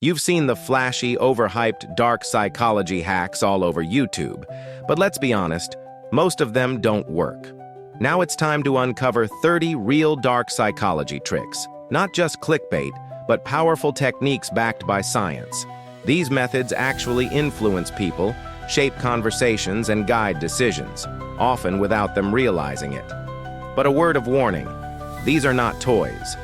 You've seen the flashy, overhyped, dark psychology hacks all over YouTube, but let's be honest, most of them don't work. Now it's time to uncover 30 real dark psychology tricks, not just clickbait, but powerful techniques backed by science. These methods actually influence people, shape conversations, and guide decisions, often without them realizing it. But a word of warning, these are not toys.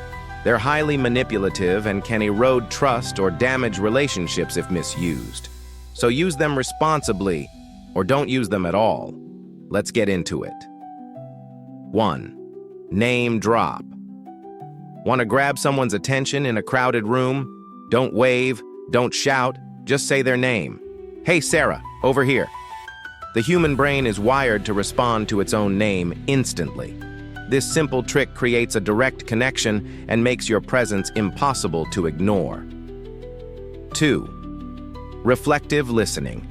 They're highly manipulative and can erode trust or damage relationships if misused. So use them responsibly, or don't use them at all. Let's get into it. 1. Name drop. Want to grab someone's attention in a crowded room? Don't wave, don't shout, just say their name. Hey Sarah, over here. The human brain is wired to respond to its own name instantly. This simple trick creates a direct connection and makes your presence impossible to ignore. 2. Reflective listening.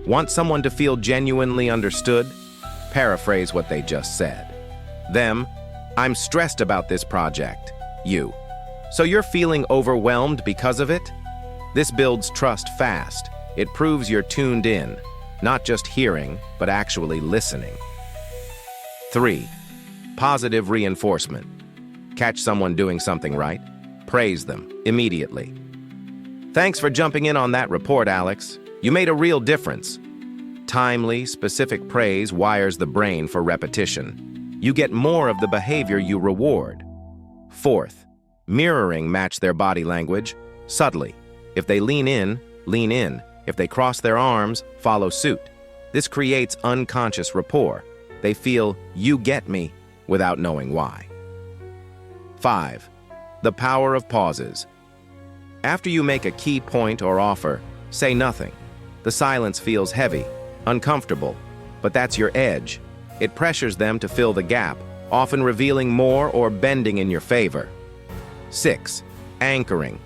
Want someone to feel genuinely understood? Paraphrase what they just said. Them, I'm stressed about this project. You. So you're feeling overwhelmed because of it? This builds trust fast. It proves you're tuned in, not just hearing, but actually listening. 3. Positive reinforcement. Catch someone doing something right, praise them immediately. Thanks for jumping in on that report, Alex. You made a real difference. Timely, specific praise wires the brain for repetition. You get more of the behavior you reward. 4th, mirroring match their body language, subtly. If they lean in, lean in. If they cross their arms, follow suit. This creates unconscious rapport. They feel, you get me, without knowing why. 5. The power of pauses. After you make a key point or offer, say nothing. The silence feels heavy, uncomfortable, but that's your edge. It pressures them to fill the gap, often revealing more or bending in your favor. 6. Anchoring.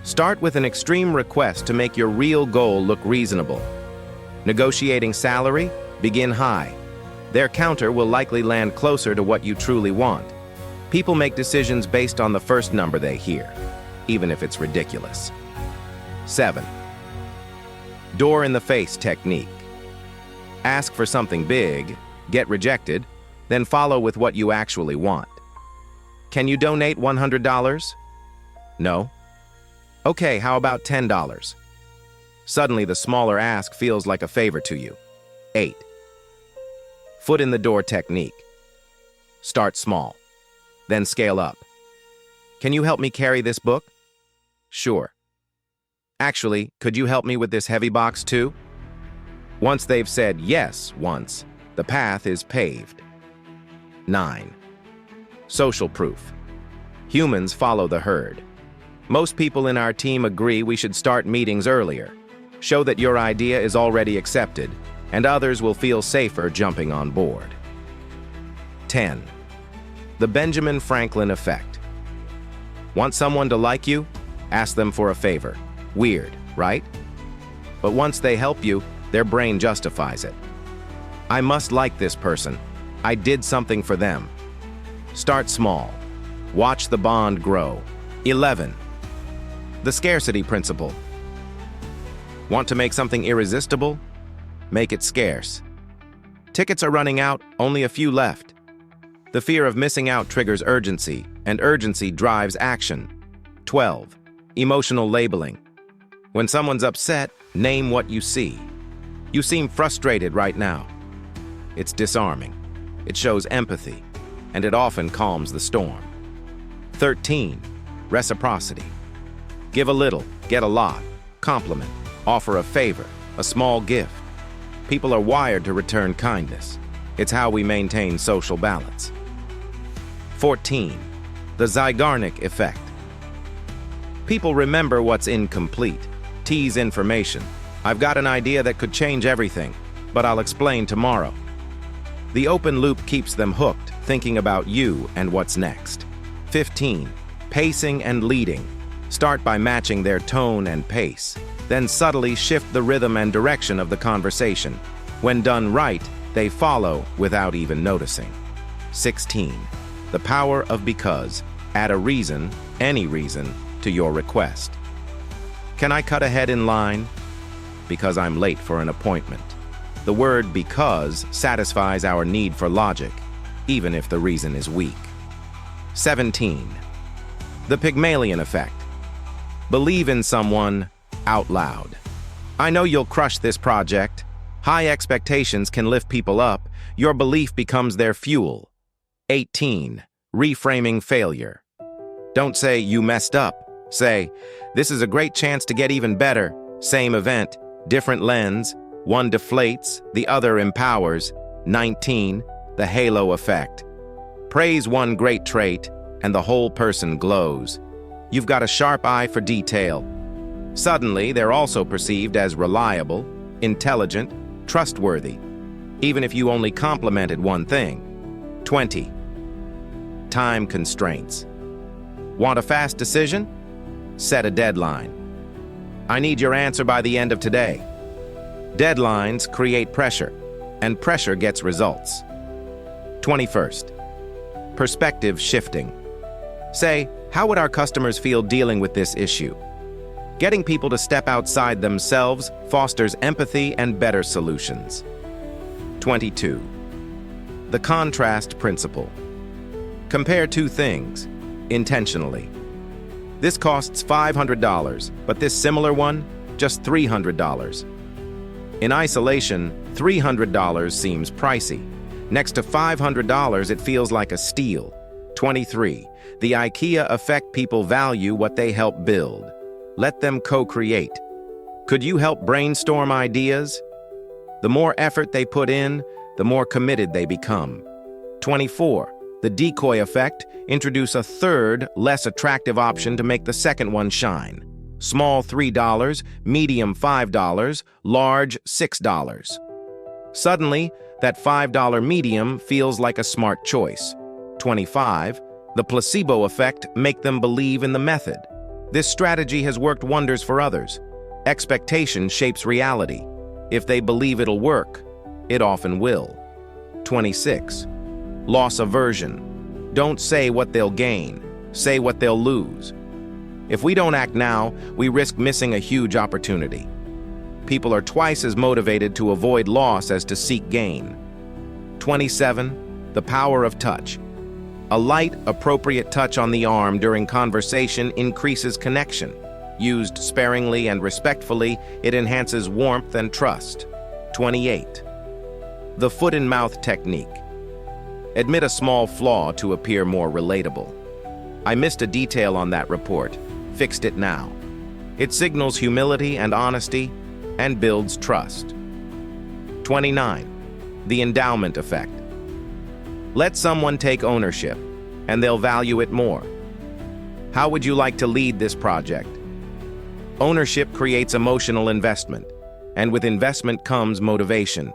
Start with an extreme request to make your real goal look reasonable. Negotiating salary? Begin high. Their counter will likely land closer to what you truly want. People make decisions based on the first number they hear, even if it's ridiculous. 7. Door in the face technique. Ask for something big, get rejected, then follow with what you actually want. Can you donate $100? No? Okay, how about $10? Suddenly, the smaller ask feels like a favor to you. 8. Foot in the door technique. Start small, then scale up. Can you help me carry this book? Sure. Actually, could you help me with this heavy box too? Once they've said yes once, the path is paved. 9. Social proof. Humans follow the herd. Most people in our team agree we should start meetings earlier. Show that your idea is already accepted, and others will feel safer jumping on board. 10. The Benjamin Franklin effect. Want someone to like you? Ask them for a favor. Weird, right? But once they help you, their brain justifies it. I must like this person. I did something for them. Start small. Watch the bond grow. 11. The scarcity principle. Want to make something irresistible? Make it scarce. Tickets are running out, only a few left. The fear of missing out triggers urgency, and urgency drives action. 12. Emotional labeling. When someone's upset, name what you see. You seem frustrated right now. It's disarming. It shows empathy, and it often calms the storm. 13. Reciprocity. Give a little, get a lot. Compliment. Offer a favor, a small gift. People are wired to return kindness. It's how we maintain social balance. 14. The Zeigarnik effect. People remember what's incomplete. Tease information. I've got an idea that could change everything, but I'll explain tomorrow. The open loop keeps them hooked, thinking about you and what's next. 15. Pacing and leading. Start by matching their tone and pace. Then subtly shift the rhythm and direction of the conversation. When done right, they follow without even noticing. 16. The power of because. Add a reason, any reason, to your request. Can I cut ahead in line? Because I'm late for an appointment. The word because satisfies our need for logic, even if the reason is weak. 17. The Pygmalion effect. Believe in someone out loud. I know you'll crush this project. High expectations can lift people up. Your belief becomes their fuel. 18. Reframing failure. Don't say you messed up. Say, this is a great chance to get even better. Same event, different lens. One deflates, the other empowers. 19. The halo effect. Praise one great trait, and the whole person glows. You've got a sharp eye for detail. Suddenly, they're also perceived as reliable, intelligent, trustworthy, even if you only complimented one thing. 20. Time constraints. Want a fast decision? Set a deadline. I need your answer by the end of today. Deadlines create pressure, and pressure gets results. 21st. Perspective shifting. Say, how would our customers feel dealing with this issue? Getting people to step outside themselves fosters empathy and better solutions. 22. The contrast principle. Compare two things, intentionally. This costs $500, but this similar one, just $300. In isolation, $300 seems pricey. Next to $500, it feels like a steal. 23. The IKEA effect. People value what they help build. Let them co-create. Could you help brainstorm ideas? The more effort they put in, the more committed they become. 24. The decoy effect. Introduce a third, less attractive option to make the second one shine. Small $3, medium $5, large $6. Suddenly, that $5 medium feels like a smart choice. 25. The placebo effect. Make them believe in the method. This strategy has worked wonders for others. Expectation shapes reality. If they believe it'll work, it often will. 26. Loss aversion. Don't say what they'll gain. Say what they'll lose. If we don't act now, we risk missing a huge opportunity. People are twice as motivated to avoid loss as to seek gain. 27. The power of touch. A light, appropriate touch on the arm during conversation increases connection. Used sparingly and respectfully, it enhances warmth and trust. 28. The foot-and-mouth technique. Admit a small flaw to appear more relatable. I missed a detail on that report. Fixed it now. It signals humility and honesty and builds trust. 29. The endowment effect. Let someone take ownership, and they'll value it more. How would you like to lead this project? Ownership creates emotional investment, and with investment comes motivation.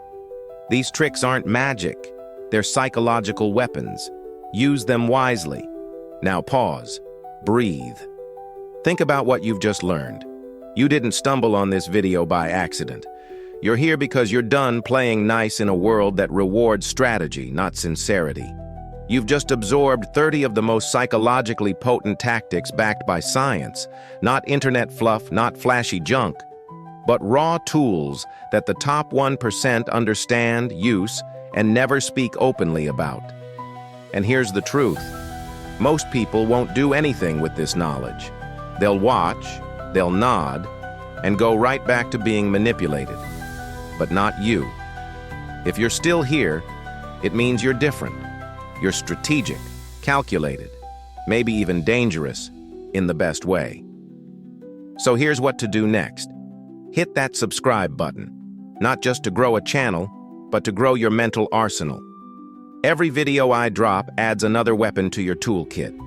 These tricks aren't magic, they're psychological weapons. Use them wisely. Now pause, breathe. Think about what you've just learned. You didn't stumble on this video by accident. You're here because you're done playing nice in a world that rewards strategy, not sincerity. You've just absorbed 30 of the most psychologically potent tactics backed by science, not internet fluff, not flashy junk, but raw tools that the top 1% understand, use, and never speak openly about. And here's the truth. Most people won't do anything with this knowledge. They'll watch, they'll nod, and go right back to being manipulated. But not you. If you're still here, it means you're different. You're strategic, calculated, maybe even dangerous, in the best way. So here's what to do next. Hit that subscribe button, not just to grow a channel, but to grow your mental arsenal. Every video I drop adds another weapon to your toolkit.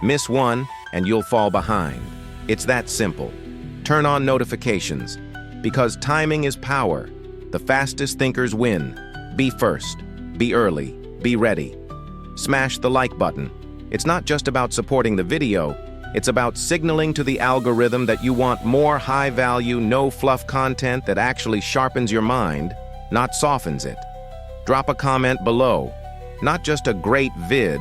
Miss one, and you'll fall behind. It's that simple. Turn on notifications, because timing is power. The fastest thinkers win. Be first, be early, be ready. Smash the like button. It's not just about supporting the video, it's about signaling to the algorithm that you want more high-value, no-fluff content that actually sharpens your mind, not softens it. Drop a comment below. Not just a great vid,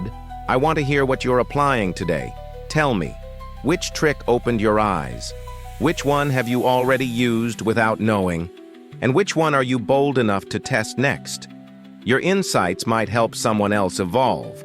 I want to hear what you're applying today. Tell me, which trick opened your eyes? Which one have you already used without knowing? And which one are you bold enough to test next? Your insights might help someone else evolve,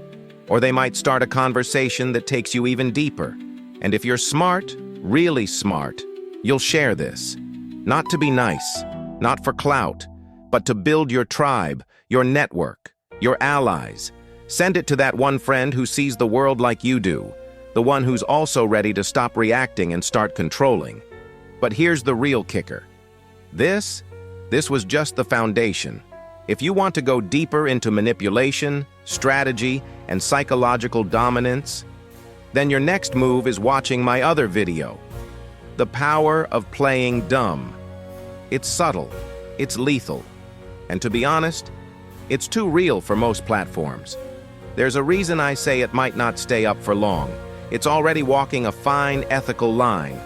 or they might start a conversation that takes you even deeper. And if you're smart, really smart, you'll share this. Not to be nice, not for clout, but to build your tribe, your network, your allies. Send it to that one friend who sees the world like you do, the one who's also ready to stop reacting and start controlling. But here's the real kicker. This was just the foundation. If you want to go deeper into manipulation, strategy, and psychological dominance, then your next move is watching my other video, The Power of Playing Dumb. It's subtle, it's lethal, and to be honest, it's too real for most platforms. There's a reason I say it might not stay up for long. It's already walking a fine, ethical line.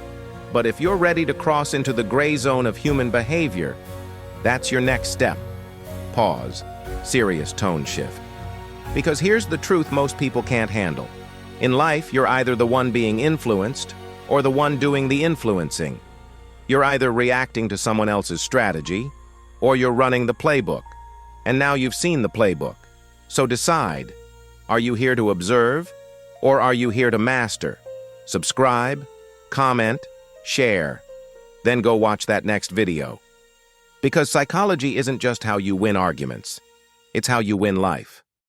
But if you're ready to cross into the gray zone of human behavior, that's your next step. Pause. Serious tone shift. Because here's the truth most people can't handle. In life, you're either the one being influenced or the one doing the influencing. You're either reacting to someone else's strategy or you're running the playbook. And now you've seen the playbook. So decide, are you here to observe or are you here to master? Subscribe, comment, share. Then go watch that next video. Because psychology isn't just how you win arguments. It's how you win life.